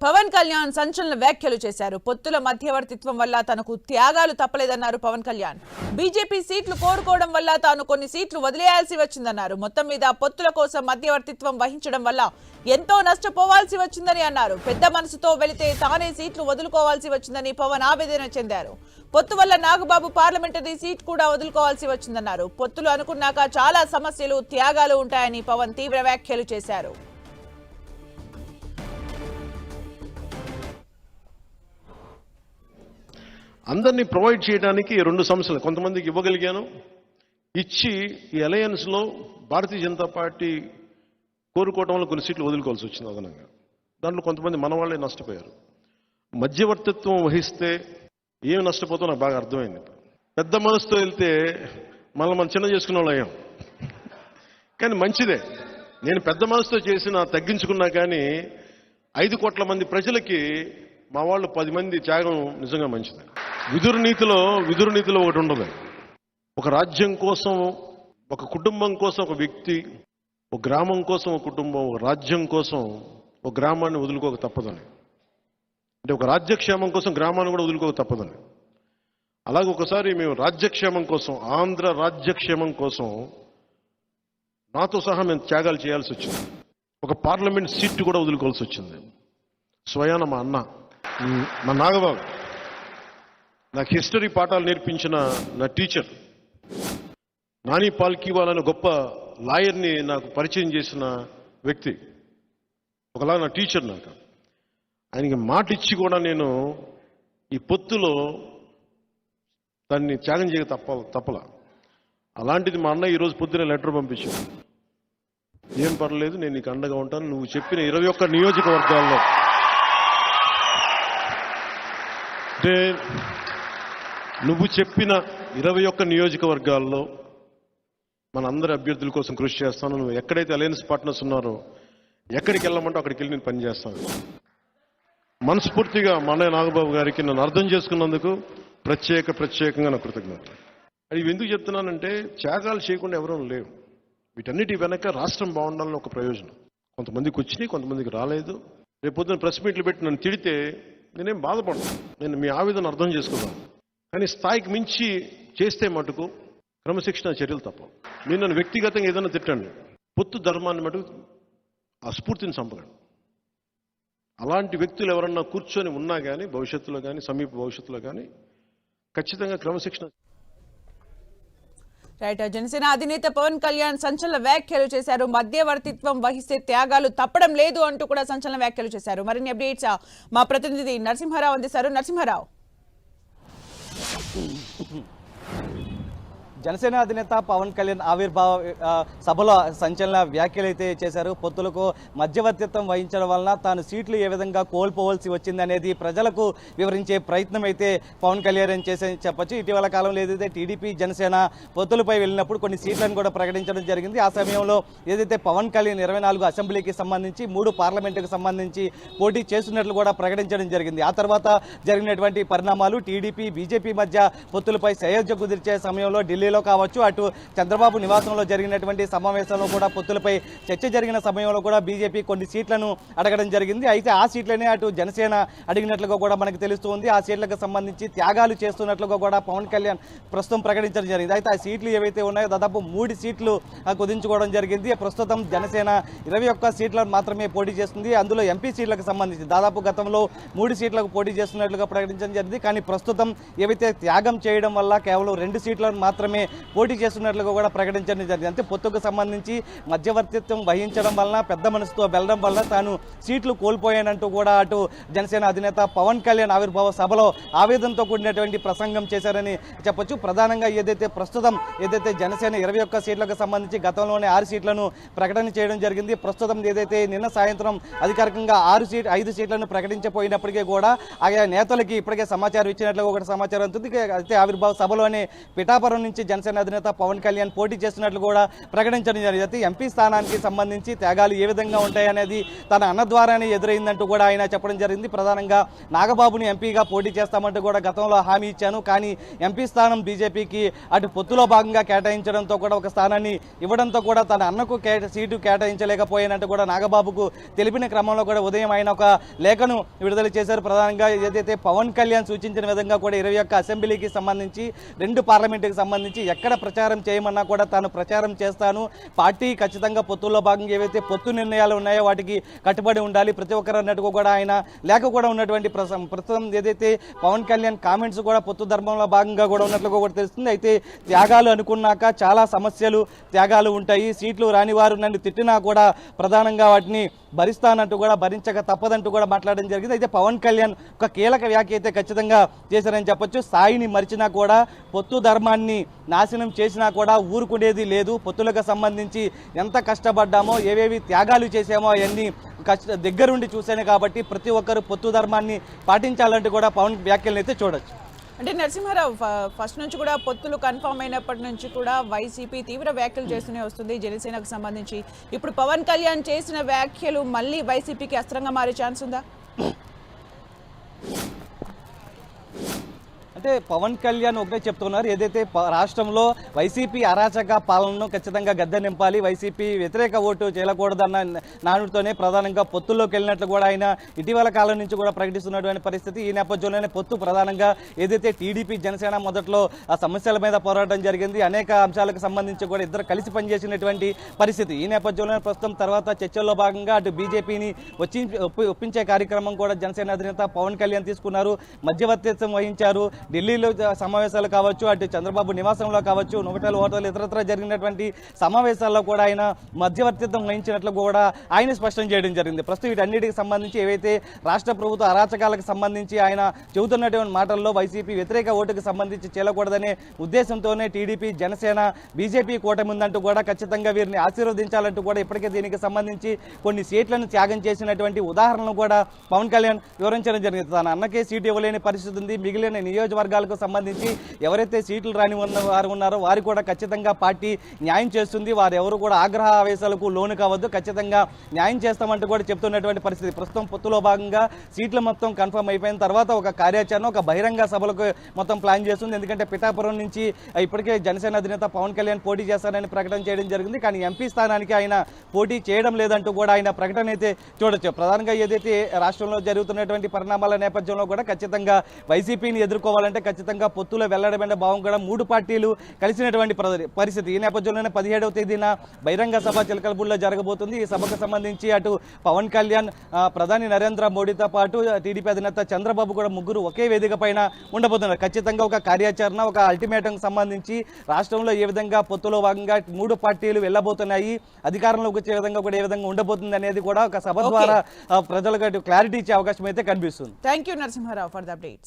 పవన్ కళ్యాణ్ సంచలన వ్యాఖ్యలు చేశారు. పొత్తుల మధ్యవర్తిత్వం వల్ల తనకు త్యాగాలు తప్పలేదన్నారు పవన్ కళ్యాణ్. బీజేపీ సీట్లు కోరుకోవడం వల్ల తాను కొన్ని సీట్లు వదిలేయాల్సి వచ్చిందన్నారు. మొత్తం మీద పొత్తుల కోసం మధ్యవర్తిత్వం వహించడం వల్ల ఎంతో నష్టపోవాల్సి వచ్చిందని అన్నారు. పెద్ద మనసుతో వెళితే తానే సీట్లు వదులుకోవాల్సి వచ్చిందని పవన్ ఆవేదన చెందారు. పొత్తు వల్ల నాగబాబు పార్లమెంటరీ సీట్ కూడా వదులుకోవాల్సి వచ్చిందన్నారు. పొత్తులు అనుకున్నాక చాలా సమస్యలు, త్యాగాలు ఉంటాయని పవన్ తీవ్ర వ్యాఖ్యలు చేశారు. అందరినీ ప్రొవైడ్ చేయడానికి రెండు సంస్థలు కొంతమందికి ఇవ్వగలిగాను. ఇచ్చి ఈ అలయన్స్లో భారతీయ జనతా పార్టీ కోరుకోవడం వల్ల కొన్ని సీట్లు వదులుకోవాల్సి వచ్చింది అదనంగా. దాంట్లో కొంతమంది మన వాళ్ళే నష్టపోయారు. మధ్యవర్తిత్వం వహిస్తే ఏమి నష్టపోతామో నాకు బాగా అర్థమైంది. పెద్ద మనసుతో వెళ్తే మనం చిన్న చేసుకునే వాళ్ళు అయ్యాం. కానీ మంచిదే. నేను పెద్ద మనసుతో చేసిన తగ్గించుకున్నా కానీ 5 కోట్ల మంది ప్రజలకి మా వాళ్ళు 10 మంది త్యాగం నిజంగా మంచిది. విదురు నీతిలో ఒకటి ఉండదు. ఒక రాజ్యం కోసం, ఒక కుటుంబం కోసం ఒక వ్యక్తి, ఒక గ్రామం కోసం ఒక కుటుంబం, ఒక రాజ్యం కోసం ఒక గ్రామాన్ని వదులుకోక తప్పదని. అంటే ఒక రాజ్యక్షేమం కోసం గ్రామాన్ని కూడా వదులుకోక తప్పదని. అలాగే ఒకసారి మేము రాజ్యక్షేమం కోసం, ఆంధ్ర రాజ్యక్షేమం కోసం నాతో సహా మేము త్యాగాలు చేయాల్సి వచ్చింది. ఒక పార్లమెంట్ సీట్ కూడా వదులుకోవాల్సి వచ్చింది. స్వయాన మా అన్న, మా నాగబాబు, నాకు హిస్టరీ పాఠాలు నేర్పించిన నా టీచర్, నాని పాల్కీవాల్ అనే గొప్ప లాయర్ని నాకు పరిచయం చేసిన వ్యక్తి, ఒకలా నా టీచర్. నాకు ఆయనకి మాట ఇచ్చి కూడా నేను ఈ పొత్తులో దాన్ని త్యాగం చేయక తప్పలా. అలాంటిది మా అన్న ఈరోజు పొద్దున లెటర్ పంపించాను. ఏం పర్లేదు, నేను నీకు అండగా ఉంటాను. నువ్వు చెప్పిన 21 నియోజకవర్గాల్లో, అంటే నువ్వు చెప్పిన 21 నియోజకవర్గాల్లో మన అందరి అభ్యర్థుల కోసం కృషి చేస్తాను. నువ్వు ఎక్కడైతే అలయన్స్ పార్ట్నర్స్ ఉన్నారో ఎక్కడికి వెళ్ళమంటో అక్కడికి వెళ్ళి నేను పనిచేస్తాను. మనస్ఫూర్తిగా మా అన్నయ్య నాగబాబు గారికి నన్ను అర్థం చేసుకున్నందుకు ప్రత్యేకంగా నా కృతజ్ఞతలు. ఇవి ఎందుకు చెప్తున్నానంటే త్యాగాలు చేయకుండా ఎవరూ లేవు. వీటన్నిటి వెనక రాష్ట్రం బాగుండాలని ఒక ప్రయోజనం. కొంతమందికి వచ్చినాయి, కొంతమందికి రాలేదు. రేపు పొద్దున ప్రెస్ మీట్లు పెట్టి నన్ను తిడితే నేనేం బాధపడను. నేను మీ ఆవేదన అర్థం చేసుకున్నాను. కానీ స్థాయికి మించి చేస్తే మటుకు క్రమశిక్షణ చర్యలు తప్ప. నేను నన్ను వ్యక్తిగతంగా ఏదైనా తిట్టండి, పొత్తు ధర్మాన్ని మటుకు ఆ స్ఫూర్తిని చంపగలను. అలాంటి వ్యక్తులు ఎవరన్నా కూర్చొని ఉన్నా కానీ భవిష్యత్తులో కానీ సమీప భవిష్యత్తులో కానీ ఖచ్చితంగా క్రమశిక్షణ. రైట్. జనసేన అధినేత పవన్ కళ్యాణ్ సంచలన వ్యాఖ్యలు చేశారు. మధ్యవర్తిత్వం వహిస్తే త్యాగాలు తప్పడం లేదు అంటూ కూడా సంచలన వ్యాఖ్యలు చేశారు. మరిన్ని అప్డేట్స్ మా ప్రతినిధి నరసింహారావు అందిస్తారు. నరసింహారావు, జనసేన అధినేత పవన్ కళ్యాణ్ ఆవిర్భావ సభలో సంచలన వ్యాఖ్యలు అయితే చేశారు. పొత్తులకు మధ్యవర్తిత్వం వహించడం వలన తాను సీట్లు ఏ విధంగా కోల్పోవలసి వచ్చింది అనేది ప్రజలకు వివరించే ప్రయత్నం అయితే పవన్ కళ్యాణ్ చేసేది చెప్పొచ్చు. ఇటీవల కాలంలో ఏదైతే టీడీపీ జనసేన పొత్తులపై వెళ్ళినప్పుడు కొన్ని సీట్లను కూడా ప్రకటించడం జరిగింది. ఆ సమయంలో ఏదైతే పవన్ కళ్యాణ్ 24 అసెంబ్లీకి సంబంధించి 3 పార్లమెంటుకు సంబంధించి పోటీ చేస్తున్నట్లు కూడా ప్రకటించడం జరిగింది. ఆ తర్వాత జరిగినటువంటి పరిణామాలు టీడీపీ బీజేపీ మధ్య పొత్తులపై సయోధ్య కుదిర్చే సమయంలో ఢిల్లీలో కావచ్చు, అటు చంద్రబాబు నివాసంలో జరిగినటువంటి సమావేశంలో కూడా పొత్తులపై చర్చ జరిగిన సమయంలో కూడా బీజేపీ కొన్ని సీట్లను అడగడం జరిగింది. అయితే ఆ సీట్లనే అటు జనసేన అడిగినట్లుగా కూడా మనకు తెలుస్తుంది. ఆ సీట్లకు సంబంధించి త్యాగాలు చేస్తున్నట్లుగా కూడా పవన్ కళ్యాణ్ ప్రస్తుతం ప్రకటించడం జరిగింది. అయితే ఆ సీట్లు ఏవైతే ఉన్నాయో దాదాపు 3 సీట్లు కుదించుకోవడం జరిగింది. ప్రస్తుతం జనసేన 21 సీట్లను మాత్రమే పోటీ చేస్తుంది. అందులో ఎంపీ సీట్లకు సంబంధించి దాదాపు గతంలో 3 సీట్లకు పోటీ చేస్తున్నట్లుగా ప్రకటించడం జరిగింది. కానీ ప్రస్తుతం ఏవైతే త్యాగం చేయడం వల్ల కేవలం 2 సీట్లను మాత్రమే పోటీ చేస్తున్నట్లుగా కూడా ప్రకటించడం జరిగింది. అంటే పొత్తుకు సంబంధించి మధ్యవర్తిత్వం వహించడం వలన, పెద్ద మనసుతో వెళ్ళడం వల్ల తాను సీట్లు కోల్పోయానంటూ కూడా అటు జనసేన అధినేత పవన్ కళ్యాణ్ ఆవిర్భావ సభలో ఆవేదనతో కూడినటువంటి ప్రసంగం చేశారని చెప్పొచ్చు. ప్రధానంగా ప్రస్తుతం జనసేన 21 సీట్లకు సంబంధించి గతంలోనే 6 సీట్లను ప్రకటన చేయడం జరిగింది. ప్రస్తుతం ఏదైతే నిన్న సాయంత్రం అధికారికంగా 5 సీట్లను ప్రకటించపోయినప్పటికీ కూడా ఆయా నేతలకి ఇప్పటికే సమాచారం ఇచ్చినట్లుగా ఒకటి సమాచారం ఉంటుంది. అయితే ఆవిర్భావ సభలోనే పిఠాపురం నుంచి జనసేన అధినేత పవన్ కళ్యాణ్ పోటీ చేస్తున్నట్లు కూడా ప్రకటించడం జరిగింది. ఎంపీ స్థానానికి సంబంధించి త్యాగాలు ఏ విధంగా ఉంటాయనేది తన అన్న ద్వారానే ఎదురైందంటూ కూడా ఆయన చెప్పడం జరిగింది. ప్రధానంగా నాగబాబుని ఎంపీగా పోటీ చేస్తామంటూ కూడా గతంలో హామీ ఇచ్చాను, కానీ ఎంపీ స్థానం బీజేపీకి అటు పొత్తులో భాగంగా కేటాయించడంతో కూడా ఒక స్థానాన్ని ఇవ్వడంతో కూడా తన అన్నకు సీటు కేటాయించలేకపోయినట్టు కూడా నాగబాబుకు తెలిపిన క్రమంలో కూడా ఉదయం ఆయన ఒక లేఖను విడుదల చేశారు. ప్రధానంగా ఏదైతే పవన్ కళ్యాణ్ సూచించిన విధంగా కూడా 21 అసెంబ్లీకి సంబంధించి 2 పార్లమెంటుకి సంబంధించి ఎక్కడ ప్రచారం చేయమన్నా కూడా తాను ప్రచారం చేస్తాను, పార్టీ ఖచ్చితంగా పొత్తుల్లో భాగంగా ఏవైతే పొత్తు నిర్ణయాలు ఉన్నాయో వాటికి కట్టుబడి ఉండాలి ప్రతి ఒక్కరు అన్నట్టుగా కూడా ఆయన లేఖ కూడా ఉన్నటువంటి ప్రస్తుతం ఏదైతే పవన్ కళ్యాణ్ కామెంట్స్ కూడా పొత్తు ధర్మంలో భాగంగా కూడా ఉన్నట్లుగా కూడా తెలుస్తుంది. అయితే త్యాగాలు అనుకున్నాక చాలా సమస్యలు త్యాగాలు ఉంటాయి, సీట్లు రాని వారు నన్ను తిట్టినా కూడా ప్రధానంగా వాటిని భరిస్తానంటూ కూడా భరించక తప్పదంటూ కూడా మాట్లాడడం జరిగింది. అయితే పవన్ కళ్యాణ్ ఒక కీలక వ్యాఖ్య అయితే ఖచ్చితంగా చేశారని చెప్పొచ్చు. స్థాయిని మరిచినా కూడా పొత్తు ధర్మాన్ని నాశనం చేసినా కూడా ఊరుకునేది లేదు, పొత్తులకు సంబంధించి ఎంత కష్టపడ్డామో ఏవేవి త్యాగాలు చేసామో అవన్నీ దగ్గరుండి చూశాను కాబట్టి ప్రతి ఒక్కరు పొత్తు ధర్మాన్ని పాటించాలంటూ కూడా పవన్ వ్యాఖ్యలను అయితే చూడొచ్చు. అంటే నరసింహారావు ఫస్ట్ నుంచి కూడా పొత్తులు కన్ఫర్మ్ అయినప్పటి నుంచి కూడా వైసీపీ తీవ్ర వ్యాఖ్యలు చేస్తూనే వస్తుంది జనసేనకు సంబంధించి. ఇప్పుడు పవన్ కళ్యాణ్ చేసిన వ్యాఖ్యలు మళ్ళీ వైసీపీకి అస్త్రంగా మారే ఛాన్స్ ఉందా? అంటే పవన్ కళ్యాణ్ ఒకటే చెప్తున్నారు, ఏదైతే రాష్ట్రంలో వైసీపీ అరాచక పాలనను ఖచ్చితంగా గద్దె నింపాలి, వైసీపీ వ్యతిరేక ఓటు చేయకూడదన్న నానుడితోనే ప్రధానంగా పొత్తుల్లోకి వెళ్ళినట్లు కూడా ఆయన ఇటీవల కాలం నుంచి కూడా ప్రకటిస్తున్నటువంటి పరిస్థితి. ఈ నేపథ్యంలోనే పొత్తు ప్రధానంగా ఏదైతే టీడీపీ జనసేన మొదట్లో ఆ సమస్యల మీద పోరాటం జరిగింది, అనేక అంశాలకు సంబంధించి కూడా ఇద్దరు కలిసి పనిచేసినటువంటి పరిస్థితి. ఈ నేపథ్యంలోనే ప్రస్తుతం తర్వాత చర్చల్లో భాగంగా అటు బీజేపీని ఒప్పించే కార్యక్రమం కూడా జనసేన అధినేత పవన్ కళ్యాణ్ తీసుకున్నారు, మధ్యవర్తిత్వం వహించారు. ఢిల్లీలో సమావేశాలు కావచ్చు, అటు చంద్రబాబు నివాసంలో కావచ్చు, నోటల్ హోటల్ ఇతరత్ర జరిగినటువంటి సమావేశాల్లో కూడా ఆయన మధ్యవర్తిత్వం వహించినట్లు కూడా ఆయన స్పష్టం చేయడం జరిగింది. ప్రస్తుతం వీటన్నిటికి సంబంధించి ఏవైతే రాష్ట్ర ప్రభుత్వ అరాచకాలకు సంబంధించి ఆయన చెబుతున్నటువంటి మాటల్లో వైసీపీ వ్యతిరేక ఓటుకు సంబంధించి చేయకూడదనే ఉద్దేశంతోనే టీడీపీ జనసేన బీజేపీ కూటమి ఉందంటూ కూడా ఖచ్చితంగా వీరిని ఆశీర్వదించాలంటూ కూడా ఇప్పటికే దీనికి సంబంధించి కొన్ని సీట్లను త్యాగం చేసినటువంటి ఉదాహరణలు కూడా పవన్ కళ్యాణ్ వివరించడం జరిగింది. తన అన్నకే సీటు ఇవ్వలేని పరిస్థితి ఉంది, మిగిలిన నియోజకవర్గాలకు సంబంధించి ఎవరైతే సీట్లు రాని వారు ఉన్నారో వారు కూడా ఖచ్చితంగా పార్టీ న్యాయం చేస్తుంది, వారు ఎవరు కూడా ఆగ్రహ ఆవేశాలకు లోను కావద్దు, ఖచ్చితంగా న్యాయం చేస్తామంటూ కూడా చెప్తున్నటువంటి పరిస్థితి. ప్రస్తుతం పొత్తులో భాగంగా సీట్లు మొత్తం కన్ఫర్మ్ అయిపోయిన తర్వాత ఒక కార్యాచరణ, ఒక బహిరంగ సభలకు మొత్తం ప్లాన్ చేస్తుంది. ఎందుకంటే పిఠాపురం నుంచి ఇప్పటికే జనసేన అధినేత పవన్ కళ్యాణ్ పోటీ చేస్తారని ప్రకటన చేయడం జరిగింది, కానీ ఎంపీ స్థానానికి ఆయన పోటీ చేయడం లేదంటూ కూడా ఆయన ప్రకటన అయితే చూడొచ్చు. ప్రధానంగా ఏదైతే రాష్ట్రంలో జరుగుతున్నటువంటి పరిణామాల నేపథ్యంలో కూడా ఖచ్చితంగా వైసీపీని ఎదుర్కోవాలంటే ఖచ్చితంగా పొత్తులో వెల్లడమైన భావం కూడా 3 పార్టీలు కలిసినటువంటి పరిస్థితి. ఈ నేపథ్యంలోనే 17వ తేదీన బహిరంగ సభ చిలకలపూడిలో జరగబోతుంది. ఈ సభకు సంబంధించి అటు పవన్ కళ్యాణ్, ప్రధాని నరేంద్ర మోడీతో పాటు టీడీపీ అధినేత చంద్రబాబు కూడా ముగ్గురు ఒకే వేదిక పైన ఉండబోతున్నారు. ఖచ్చితంగా ఒక కార్యాచరణ, ఒక అల్టిమేటం సంబంధించి రాష్ట్రంలో ఏ విధంగా పొత్తులో భాగంగా 3 పార్టీలు వెళ్ళబోతున్నాయి, అధికారంలోకి వచ్చే విధంగా కూడా ఏ విధంగా ఉండబోతుంది అనేది కూడా ఒక సభ ద్వారా ప్రజలకు క్లారిటీ ఇచ్చే అవకాశం అయితే కనిపిస్తుంది. Thank you Narasimha Rao for the updates.